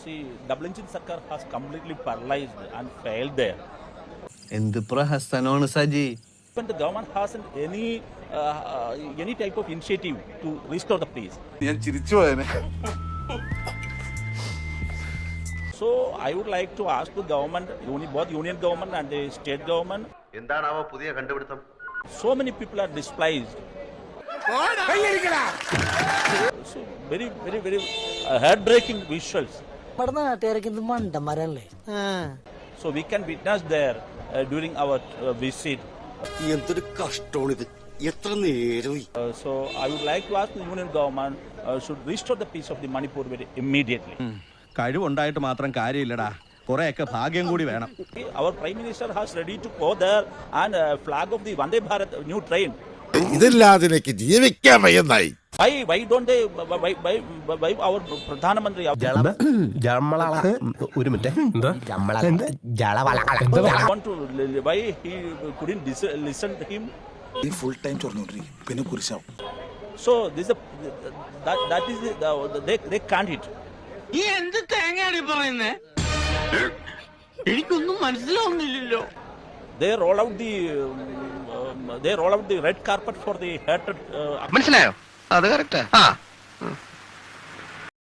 see, double engine Sarkar has completely paralyzed and failed there. എന്ത് പ്രഹസനമാണ് Saji. When the government hasn't any type of initiative to restore the peace. ഞാൻ ചിരിച്ചു പോയനെ. So I would like to ask the government, both union government and the state government. എന്താണാവോ പുതിയ കണ്ടുപിടുത്തം? So many people are displaced. So very, very, very heartbreaking visuals. So we can witness there during our visit. So I would like to ask the union government should restore the peace of the Manipur very immediately. കഴിവുണ്ടായിട്ട് മാത്രം കാര്യമില്ലടാ, കുറെയൊക്കെ ഭാഗ്യം കൂടി വേണം. Our Prime Minister has ready to go there and flag of the Vande Bharat new train. ഇതില്ലാതെ എനിക്ക് ജീവിക്കാൻ വയ്യെന്നായി. Why don't they? Why our Pradhan Mantri? ഒരു minute, Why he couldn't listen to him? ഈ ഫുൾ ടൈം ചൊറിഞ്ഞോണ്ടിരിക്കും, പിന്നെ കുരിശാവും. So this is that is they can't hit. ഈ എന്ത് തേങ്ങയാണ് പറയുന്നേ? എനിക്കൊന്നും മനസ്സിലാവുന്നില്ലല്ലോ. They roll out the red carpet for the hatred. മനസ്സിലായോ? അത് കറക്റ്റാ.